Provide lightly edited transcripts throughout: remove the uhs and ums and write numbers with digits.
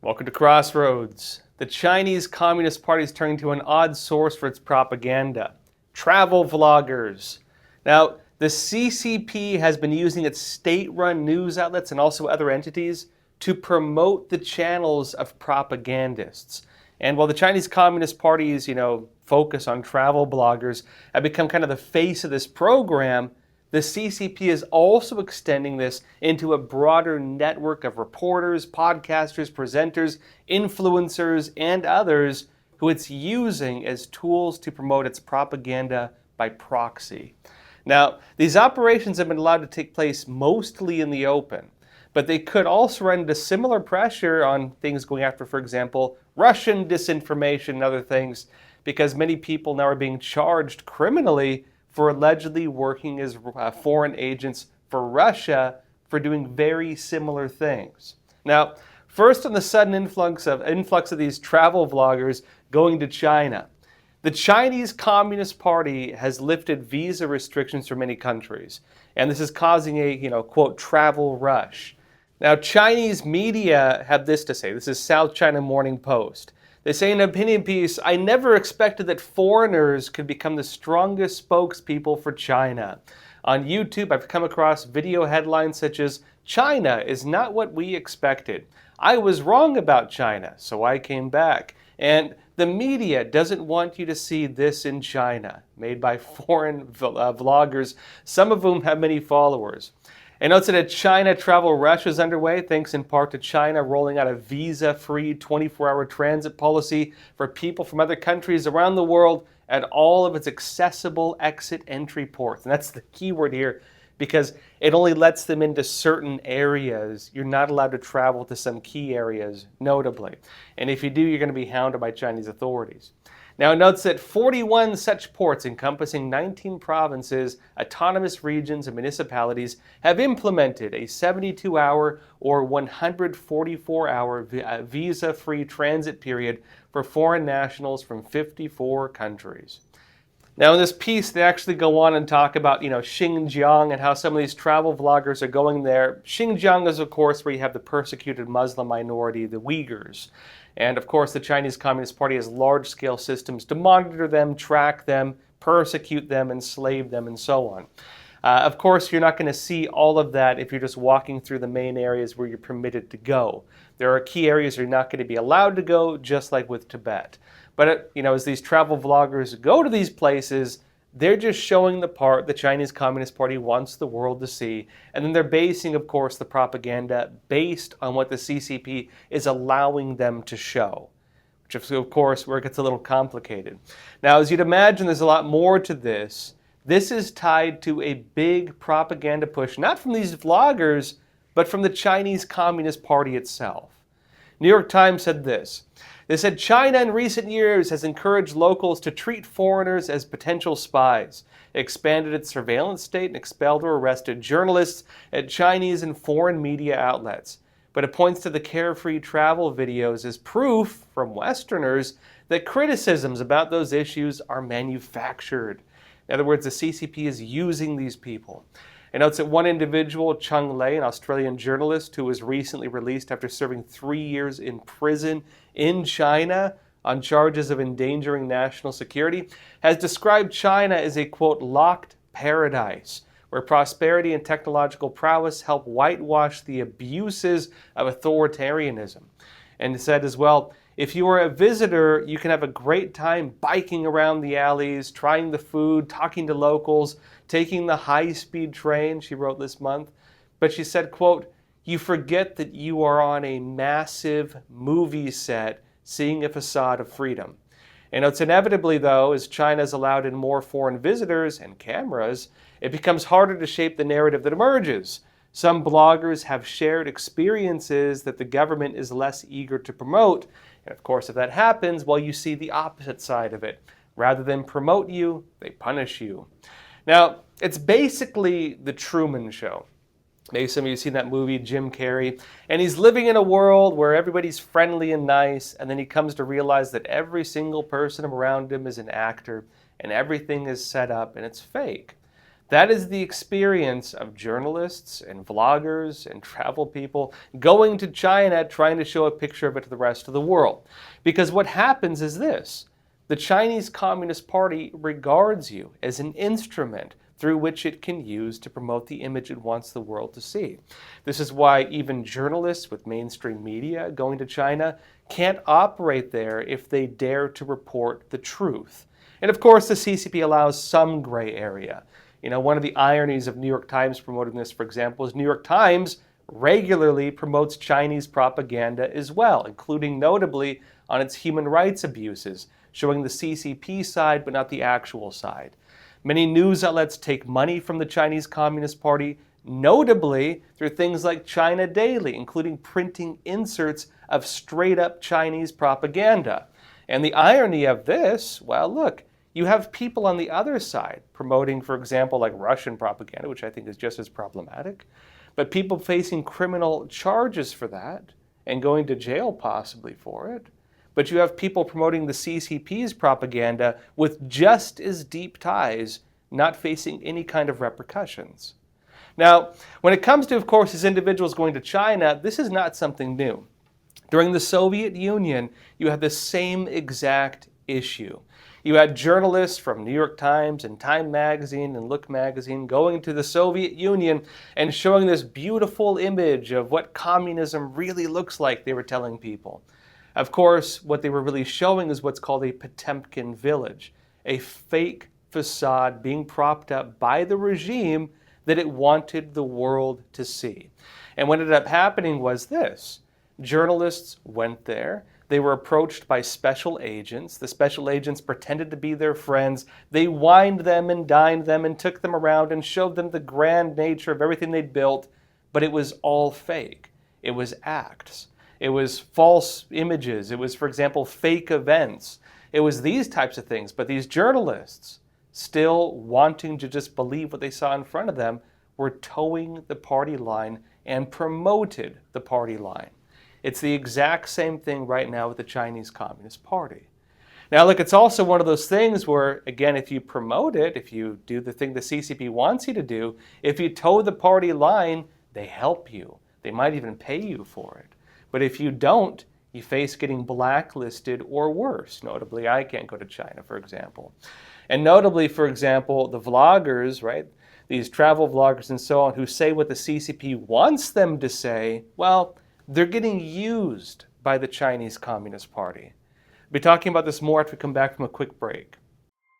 Welcome to Crossroads. The Chinese Communist Party is turning to an odd source for its propaganda: travel vloggers. Now, the CCP has been using its state-run news outlets and also other entities to promote the channels of propagandists. And while the Chinese Communist Party's, focus on travel bloggers have become kind of the face of this program, the CCP is also extending this into a broader network of reporters, podcasters, presenters, influencers, and others who it's using as tools to promote its propaganda by proxy. Now, these operations have been allowed to take place mostly in the open, but they could also run into similar pressure on things going after, for example, Russian disinformation and other things, because many people now are being charged criminally for allegedly working as foreign agents for Russia for doing very similar things. Now, first on the sudden influx of these travel vloggers going to China. The Chinese Communist Party has lifted visa restrictions for many countries, and this is causing a, quote, travel rush. Now, Chinese media have this to say. This is South China Morning Post. They say in an opinion piece, "I never expected that foreigners could become the strongest spokespeople for China. On YouTube, I've come across video headlines such as, 'China is not what we expected. I was wrong about China, so I came back.' And 'the media doesn't want you to see this in China,' made by foreign vloggers, some of whom have many followers." And notes that a China travel rush is underway, thanks in part to China rolling out a visa-free 24-hour transit policy for people from other countries around the world at all of its accessible exit-entry ports. And that's the key word here, because it only lets them into certain areas. You're not allowed to travel to some key areas, notably. And if you do, you're going to be hounded by Chinese authorities. Now, it notes that 41 such ports encompassing 19 provinces, autonomous regions, and municipalities have implemented a 72-hour or 144-hour visa-free transit period for foreign nationals from 54 countries. Now, in this piece, they actually go on and talk about, Xinjiang and how some of these travel vloggers are going there. Xinjiang is, of course, where you have the persecuted Muslim minority, the Uyghurs. And, of course, the Chinese Communist Party has large-scale systems to monitor them, track them, persecute them, enslave them, and so on. Of course, you're not going to see all of that if you're just walking through the main areas where you're permitted to go. There are key areas where you're not going to be allowed to go, just like with Tibet. But, as these travel vloggers go to these places, they're just showing the part the Chinese Communist Party wants the world to see. And then they're basing, of course, the propaganda based on what the CCP is allowing them to show, which is, of course, where it gets a little complicated. Now, as you'd imagine, there's a lot more to this. This is tied to a big propaganda push, not from these vloggers, but from the Chinese Communist Party itself. New York Times said this. They said, "China in recent years has encouraged locals to treat foreigners as potential spies, expanded its surveillance state, and expelled or arrested journalists at Chinese and foreign media outlets. But it points to the carefree travel videos as proof from Westerners that criticisms about those issues are manufactured." In other words, the CCP is using these people. It notes that one individual, Chung Lei, an Australian journalist who was recently released after serving 3 years in prison in China on charges of endangering national security, has described China as a, quote, "locked paradise," where prosperity and technological prowess help whitewash the abuses of authoritarianism. And said as well, "If you are a visitor, you can have a great time biking around the alleys, trying the food, talking to locals, taking the high-speed train," she wrote this month. But she said, quote, "You forget that you are on a massive movie set seeing a facade of freedom." And it's inevitably, though, as China is allowed in more foreign visitors and cameras, it becomes harder to shape the narrative that emerges. Some bloggers have shared experiences that the government is less eager to promote. And of course, if that happens, well, you see the opposite side of it. Rather than promote you, they punish you. Now, it's basically the Truman Show. Maybe some of you have seen that movie, Jim Carrey. And he's living in a world where everybody's friendly and nice, and then he comes to realize that every single person around him is an actor, and everything is set up, and it's fake. That is the experience of journalists and vloggers and travel people going to China trying to show a picture of it to the rest of the world. Because what happens is this: the Chinese Communist Party regards you as an instrument through which it can use to promote the image it wants the world to see. This is why even journalists with mainstream media going to China can't operate there if they dare to report the truth. And of course, the CCP allows some gray area. One of the ironies of New York Times promoting this, for example, is New York Times regularly promotes Chinese propaganda as well, including notably on its human rights abuses, showing the CCP side but not the actual side. Many news outlets take money from the Chinese Communist Party, notably through things like China Daily, including printing inserts of straight-up Chinese propaganda. And the irony of this, well, look, you have people on the other side promoting, for example, like Russian propaganda, which I think is just as problematic, but people facing criminal charges for that and going to jail possibly for it. But you have people promoting the CCP's propaganda with just as deep ties, not facing any kind of repercussions. Now, when it comes to, of course, these individuals going to China, this is not something new. During the Soviet Union, you had the same exact issue. You had journalists from New York Times and Time Magazine and Look Magazine going to the Soviet Union and showing this beautiful image of what communism really looks like, they were telling people. Of course, what they were really showing is what's called a Potemkin village, a fake facade being propped up by the regime that it wanted the world to see. And what ended up happening was this: journalists went there. They were approached by special agents. The special agents pretended to be their friends. They wined them and dined them and took them around and showed them the grand nature of everything they'd built, but it was all fake. It was acts. It was false images. It was, for example, fake events. It was these types of things. But these journalists, still wanting to just believe what they saw in front of them, were towing the party line and promoted the party line. It's the exact same thing right now with the Chinese Communist Party. Now, look, it's also one of those things where, again, if you promote it, if you do the thing the CCP wants you to do, if you toe the party line, they help you. They might even pay you for it. But if you don't, you face getting blacklisted or worse. Notably, I can't go to China, for example. And notably, for example, the vloggers, right, these travel vloggers and so on, who say what the CCP wants them to say, well, they're getting used by the Chinese Communist Party. We'll be talking about this more after we come back from a quick break.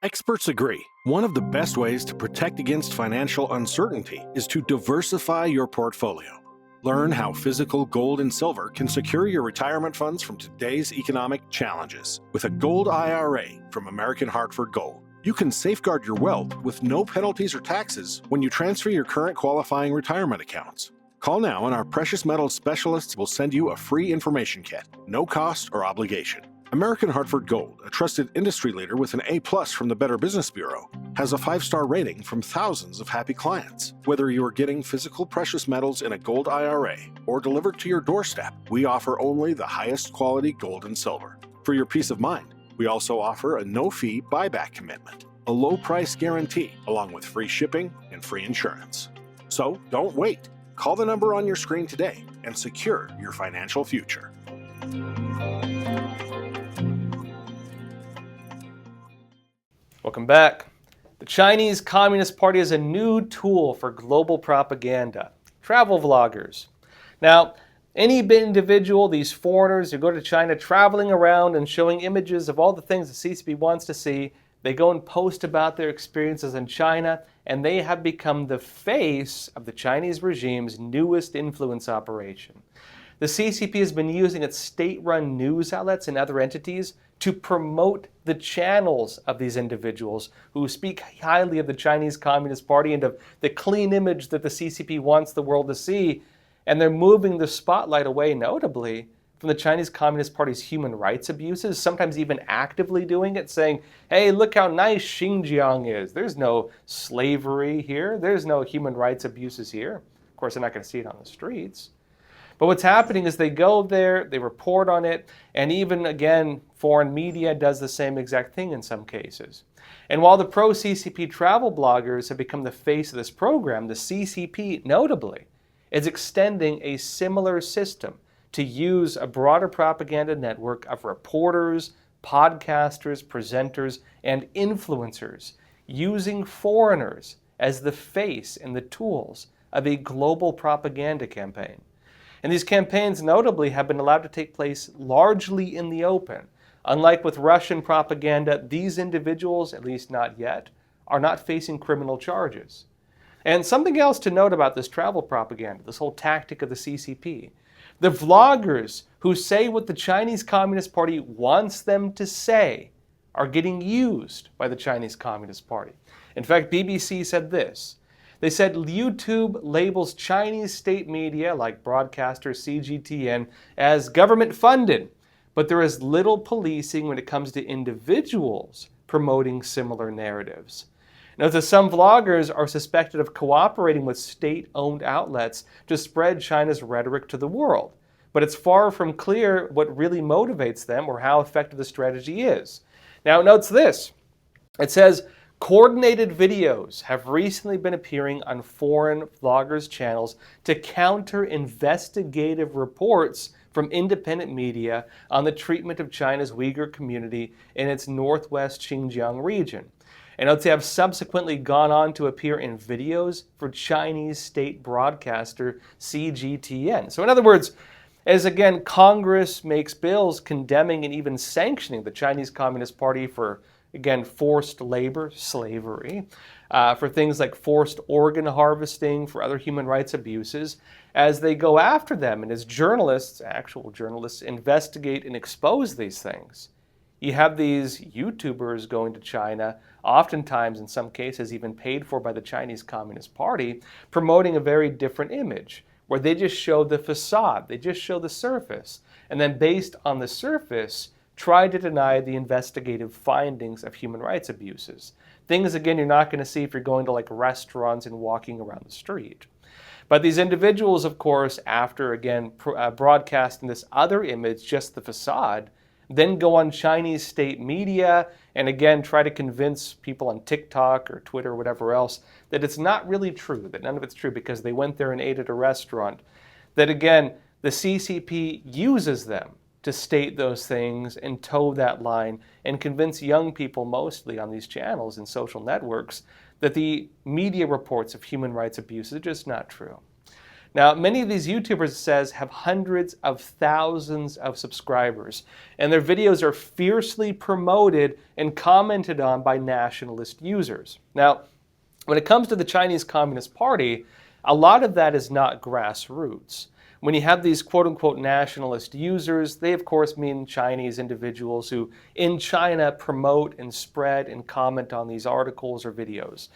Experts agree, one of the best ways to protect against financial uncertainty is to diversify your portfolio. Learn how physical gold and silver can secure your retirement funds from today's economic challenges with a gold IRA from American Hartford Gold. You can safeguard your wealth with no penalties or taxes when you transfer your current qualifying retirement accounts. Call now and our precious metals specialists will send you a free information kit, no cost or obligation. American Hartford Gold, a trusted industry leader with an A+ from the Better Business Bureau, has a 5-star rating from thousands of happy clients. Whether you are getting physical precious metals in a gold IRA or delivered to your doorstep, we offer only the highest quality gold and silver. For your peace of mind, we also offer a no-fee buyback commitment, a low price guarantee, along with free shipping and free insurance. So don't wait. Call the number on your screen today and secure your financial future. Welcome back. The Chinese Communist Party is a new tool for global propaganda. Travel vloggers. Now, any individual, these foreigners who go to China traveling around and showing images of all the things the CCP wants to see, they go and post about their experiences in China, and they have become the face of the Chinese regime's newest influence operation. The CCP has been using its state-run news outlets and other entities to promote the channels of these individuals who speak highly of the Chinese Communist Party and of the clean image that the CCP wants the world to see. And they're moving the spotlight away, notably, from the Chinese Communist Party's human rights abuses, sometimes even actively doing it, saying, hey, look how nice Xinjiang is. There's no slavery here. There's no human rights abuses here. Of course, they're not going to see it on the streets. But what's happening is they go there, they report on it, and even, again, foreign media does the same exact thing in some cases. And while the pro-CCP travel bloggers have become the face of this program, the CCP, notably, is extending a similar system to use a broader propaganda network of reporters, podcasters, presenters, and influencers using foreigners as the face and the tools of a global propaganda campaign. And these campaigns notably have been allowed to take place largely in the open. Unlike with Russian propaganda, these individuals, at least not yet, are not facing criminal charges. And something else to note about this travel propaganda, this whole tactic of the CCP. The vloggers who say what the Chinese Communist Party wants them to say are getting used by the Chinese Communist Party. In fact, BBC said this. They said YouTube labels Chinese state media, like broadcaster CGTN, as government-funded, but there is little policing when it comes to individuals promoting similar narratives. Notice some vloggers are suspected of cooperating with state-owned outlets to spread China's rhetoric to the world, but it's far from clear what really motivates them or how effective the strategy is. Now, notice this. It says, coordinated videos have recently been appearing on foreign vloggers' channels to counter investigative reports from independent media on the treatment of China's Uyghur community in its northwest Xinjiang region. And they have subsequently gone on to appear in videos for Chinese state broadcaster CGTN. So in other words, as again, Congress makes bills condemning and even sanctioning the Chinese Communist Party for, again, forced labor, slavery, for things like forced organ harvesting, for other human rights abuses, as they go after them and as journalists, actual journalists, investigate and expose these things. You have these YouTubers going to China, oftentimes in some cases even paid for by the Chinese Communist Party, promoting a very different image, where they just show the facade, they just show the surface, and then based on the surface, try to deny the investigative findings of human rights abuses. Things, again, you're not going to see if you're going to like restaurants and walking around the street. But these individuals, of course, after, again, broadcasting this other image, just the facade, then go on Chinese state media and, again, try to convince people on TikTok or Twitter or whatever else that it's not really true, that none of it's true because they went there and ate at a restaurant. That, again, the CCP uses them to state those things and toe that line and convince young people, mostly on these channels and social networks, that the media reports of human rights abuses are just not true. Now, many of these YouTubers, it says, have hundreds of thousands of subscribers, and their videos are fiercely promoted and commented on by nationalist users. Now, when it comes to the Chinese Communist Party, a lot of that is not grassroots. When you have these quote-unquote nationalist users, they of course mean Chinese individuals who in China promote and spread and comment on these articles or videos.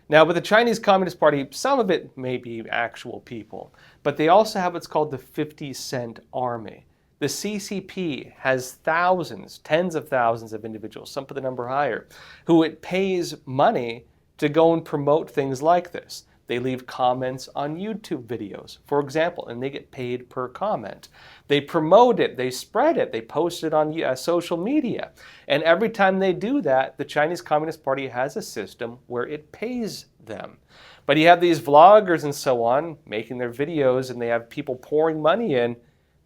Now, with the Chinese Communist Party, some of it may be actual people, but they also have what's called the 50-cent army. The CCP has thousands, tens of thousands of individuals, some put the number higher, who it pays money to go and promote things like this. They leave comments on YouTube videos, for example, and they get paid per comment. They promote it, they spread it, they post it on social media. And every time they do that, the Chinese Communist Party has a system where it pays them. But you have these vloggers and so on making their videos, and they have people pouring money in.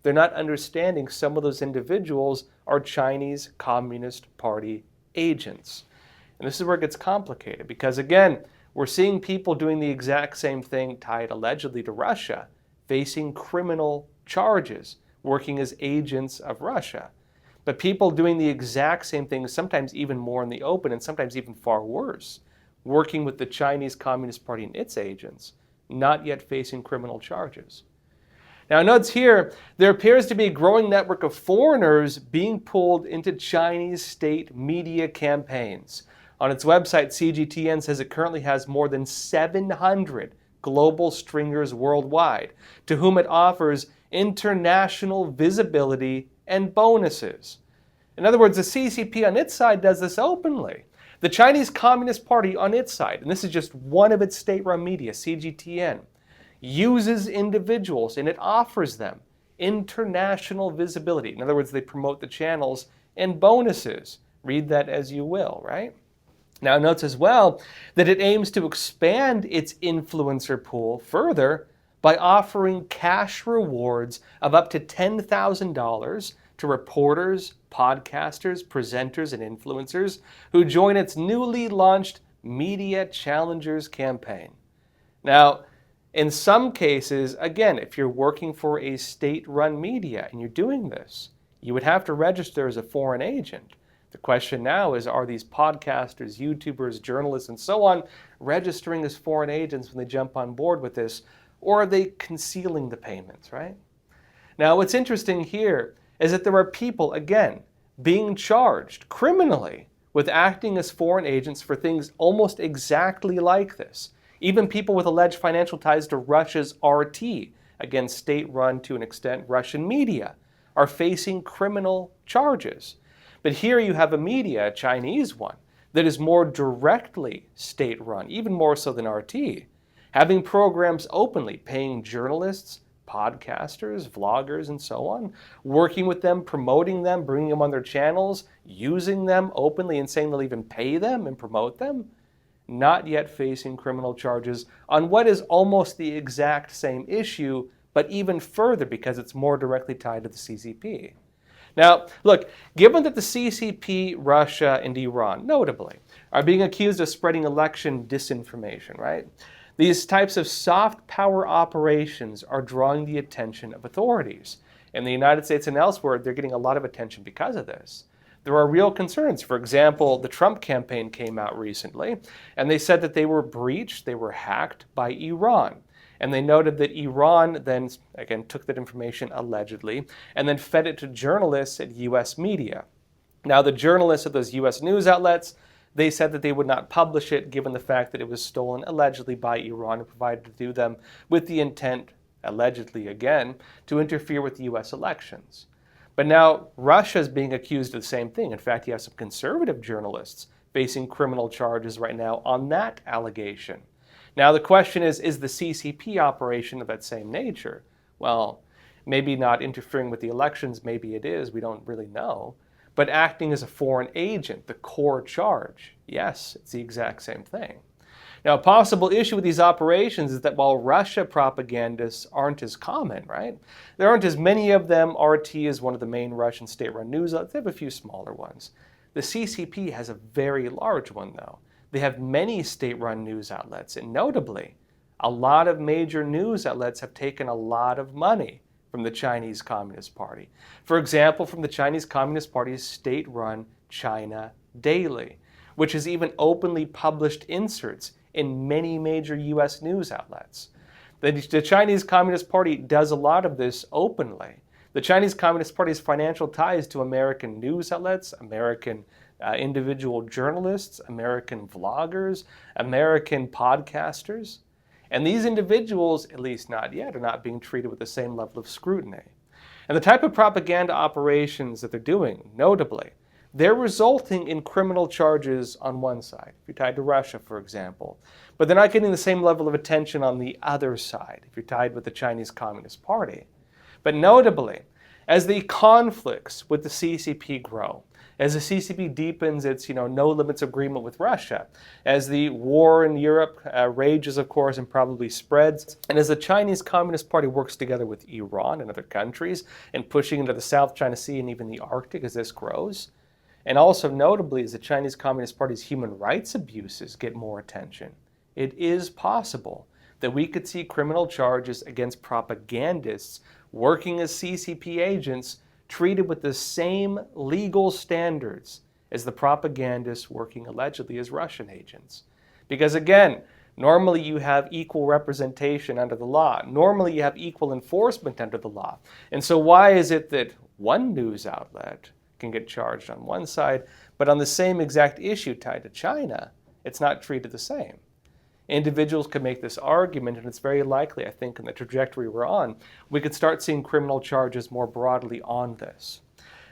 They're not understanding some of those individuals are Chinese Communist Party agents. And this is where it gets complicated because, again, we're seeing people doing the exact same thing tied allegedly to Russia, facing criminal charges, working as agents of Russia. But people doing the exact same thing, sometimes even more in the open and sometimes even far worse, working with the Chinese Communist Party and its agents, not yet facing criminal charges. Now, notice here, there appears to be a growing network of foreigners being pulled into Chinese state media campaigns. On its website, CGTN says it currently has more than 700 global stringers worldwide, to whom it offers international visibility and bonuses. In other words, the CCP on its side does this openly. The Chinese Communist Party on its side, and this is just one of its state-run media, CGTN, uses individuals and it offers them international visibility. In other words, they promote the channels and bonuses. Read that as you will, right? Now, it notes as well that it aims to expand its influencer pool further by offering cash rewards of up to $10,000 to reporters, podcasters, presenters, and influencers who join its newly launched Media Challengers campaign. Now, in some cases, again, if you're working for a state-run media and you're doing this, you would have to register as a foreign agent. The question now is, are these podcasters, YouTubers, journalists, and so on registering as foreign agents when they jump on board with this, or are they concealing the payments, right? Now, what's interesting here is that there are people, again, being charged criminally with acting as foreign agents for things almost exactly like this. Even people with alleged financial ties to Russia's RT, again, state-run to an extent Russian media, are facing criminal charges. But here you have a media, a Chinese one, that is more directly state-run, even more so than RT, having programs openly paying journalists, podcasters, vloggers, and so on, working with them, promoting them, bringing them on their channels, using them openly and saying they'll even pay them and promote them, not yet facing criminal charges on what is almost the exact same issue, but even further because it's more directly tied to the CCP. Now, look, given that the CCP, Russia, and Iran, notably, are being accused of spreading election disinformation, right? These types of soft power operations are drawing the attention of authorities. In the United States and elsewhere, they're getting a lot of attention because of this. There are real concerns. For example, the Trump campaign came out recently, and they said that they were breached, they were hacked by Iran. And they noted that Iran then, again, took that information allegedly and then fed it to journalists at U.S. media. Now, the journalists at those U.S. news outlets, they said that they would not publish it given the fact that it was stolen allegedly by Iran and provided to them with the intent, allegedly again, to interfere with the U.S. elections. But now Russia is being accused of the same thing. In fact, you have some conservative journalists facing criminal charges right now on that allegation. Now the question is the CCP operation of that same nature? Well, maybe not interfering with the elections, maybe it is, we don't really know. But acting as a foreign agent, the core charge, yes, it's the exact same thing. Now, a possible issue with these operations is that while Russia propagandists aren't as common, right? There aren't as many of them. RT is one of the main Russian state-run news outlets. They have a few smaller ones. The CCP has a very large one, though. They have many state-run news outlets, and notably, a lot of major news outlets have taken a lot of money from the Chinese Communist Party. For example, from the Chinese Communist Party's state-run China Daily, which has even openly published inserts in many major U.S. news outlets. The Chinese Communist Party does a lot of this openly. The Chinese Communist Party's financial ties to American news outlets, American individual journalists, American vloggers, American podcasters. And these individuals, at least not yet, are not being treated with the same level of scrutiny. And the type of propaganda operations that they're doing, notably, they're resulting in criminal charges on one side, if you're tied to Russia, for example. But they're not getting the same level of attention on the other side, if you're tied with the Chinese Communist Party. But notably, as the conflicts with the CCP grow, as the CCP deepens its no limits agreement with Russia, as the war in Europe rages, of course, and probably spreads, and as the Chinese Communist Party works together with Iran and other countries and pushing into the South China Sea and even the Arctic as this grows, and also notably as the Chinese Communist Party's human rights abuses get more attention, it is possible that we could see criminal charges against propagandists working as CCP agents treated with the same legal standards as the propagandists working allegedly as Russian agents. Because again, normally you have equal representation under the law. Normally you have equal enforcement under the law. And so why is it that one news outlet can get charged on one side, but on the same exact issue tied to China, it's not treated the same? Individuals could make this argument, and it's very likely, I think, in the trajectory we're on, we could start seeing criminal charges more broadly on this.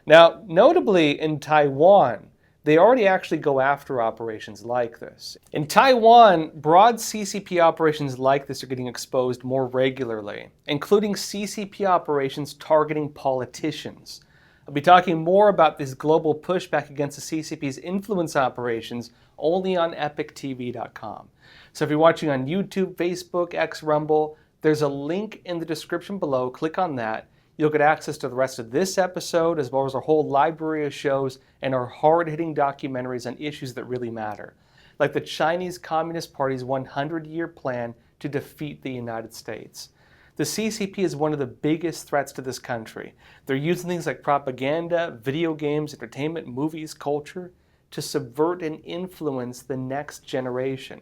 Now, notably in Taiwan, they already actually go after operations like this. In Taiwan, broad CCP operations like this are getting exposed more regularly, including CCP operations targeting politicians. I'll be talking more about this global pushback against the CCP's influence operations only on epochtv.com. So if you're watching on YouTube, Facebook, X, Rumble, there's a link in the description below. Click on that. You'll get access to the rest of this episode, as well as our whole library of shows and our hard-hitting documentaries on issues that really matter, like the Chinese Communist Party's 100-year plan to defeat the United States. The CCP is one of the biggest threats to this country. They're using things like propaganda, video games, entertainment, movies, culture to subvert and influence the next generation.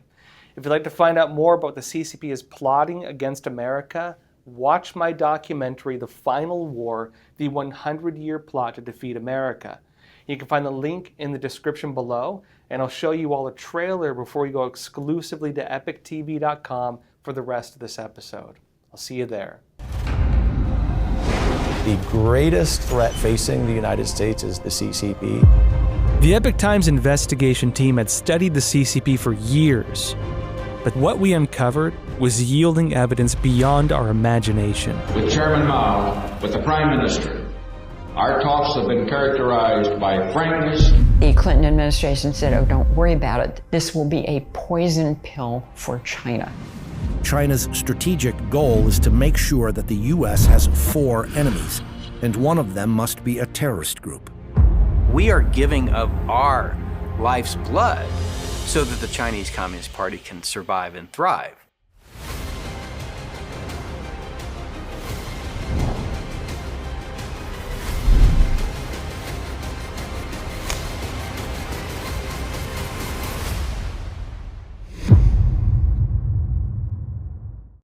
If you'd like to find out more about what the CCP is plotting against America, watch my documentary, The Final War, the 100-year plot to defeat America. You can find the link in the description below, and I'll show you all a trailer before you go exclusively to epochtv.com for the rest of this episode. I'll see you there. The greatest threat facing the United States is the CCP. The Epoch Times investigation team had studied the CCP for years, but what we uncovered was yielding evidence beyond our imagination. With Chairman Mao, with the Prime Minister, our talks have been characterized by frankness. The Clinton administration said, oh, don't worry about it. This will be a poison pill for China. China's strategic goal is to make sure that the U.S. has 4 enemies, and one of them must be a terrorist group. We are giving of our life's blood so that the Chinese Communist Party can survive and thrive.